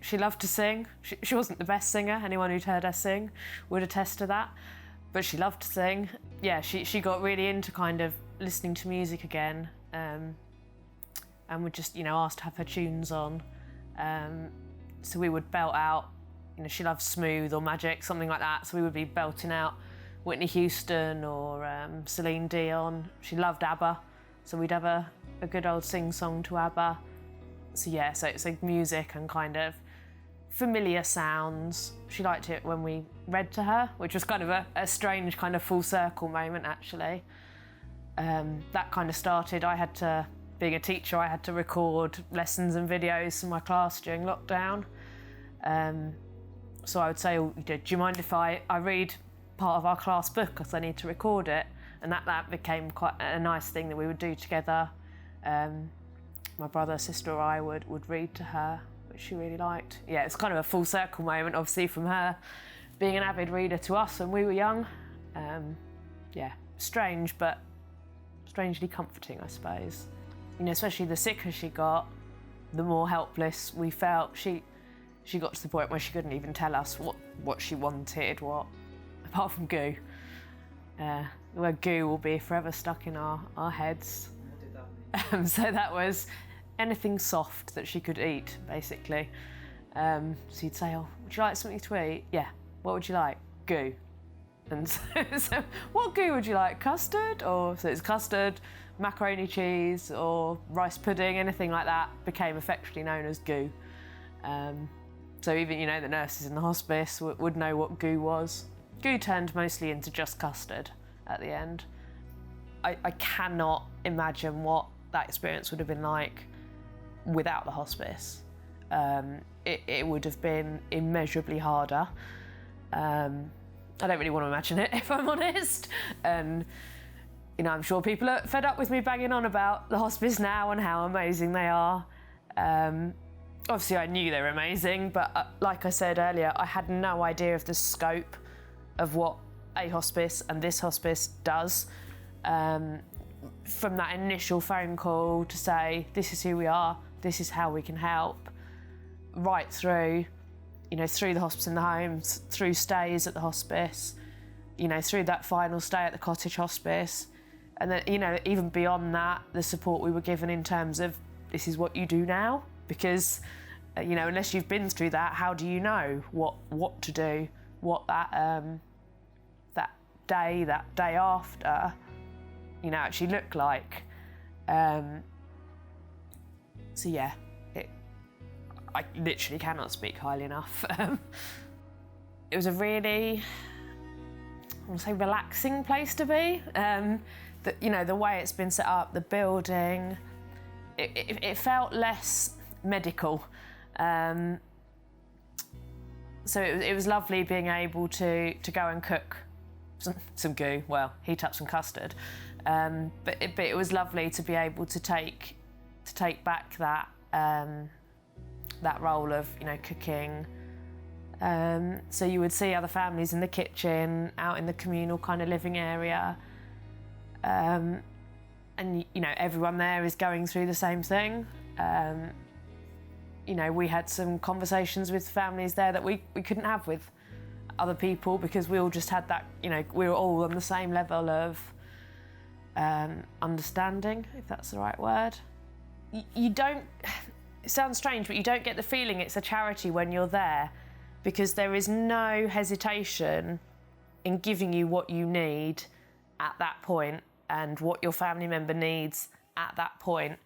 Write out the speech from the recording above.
She loved to sing. She wasn't the best singer. Anyone who'd heard her sing would attest to that. But she loved to sing. Yeah, she got really into kind of listening to music again, and would just, ask to have her tunes on. So we would belt out, she loved Smooth or Magic, something like that. So we would be belting out Whitney Houston or Celine Dion. She loved ABBA, so we'd have a good old sing-song to ABBA. So yeah, so it's like music and kind of familiar sounds. She liked it when we read to her, which was kind of a strange kind of full circle moment actually. That kind of started, being a teacher, I had to record lessons and videos for my class during lockdown. So I would say, do you mind if I read part of our class book because I need to record it? And that became quite a nice thing that we would do together. My brother, sister or I would read to her, which she really liked. Yeah, it's kind of a full circle moment, obviously, from her being an avid reader to us when we were young. Yeah, strange, but strangely comforting, I suppose. Especially the sicker she got, the more helpless we felt. She got to the point where she couldn't even tell us what she wanted, apart from goo. The word goo will be forever stuck in our heads. What did that mean? So that was anything soft that she could eat, basically. So you'd say, would you like something to eat? Yeah. What would you like? Goo. And so what goo would you like? Custard? So it's custard, macaroni cheese, or rice pudding, anything like that became affectionately known as goo. So even, the nurses in the hospice would know what goo was. Goo turned mostly into just custard at the end. I cannot imagine what that experience would have been like without the hospice. It would have been immeasurably harder. I don't really want to imagine it, if I'm honest. And, I'm sure people are fed up with me banging on about the hospice now and how amazing they are. Obviously, I knew they were amazing, but like I said earlier, I had no idea of the scope of what a hospice and this hospice does. From that initial phone call to say, this is who we are, this is how we can help, right through, through the hospice in the homes, through stays at the hospice, through that final stay at the cottage hospice. And then, even beyond that, the support we were given in terms of, this is what you do now. Because, unless you've been through that, how do you know what to do, what that day after, actually look like. So yeah, I literally cannot speak highly enough. It was a really, I want to say, relaxing place to be. The way it's been set up, the building, it felt less medical. So it was lovely being able to go and cook some goo, heat up some custard. But it was lovely to be able to take back that role of cooking. So you would see other families in the kitchen, out in the communal kind of living area, and everyone there is going through the same thing. We had some conversations with families there that we couldn't have with other people, because we all just had that, we were all on the same level of understanding, if that's the right word. You don't, it sounds strange, but you don't get the feeling it's a charity when you're there, because there is no hesitation in giving you what you need at that point and what your family member needs at that point.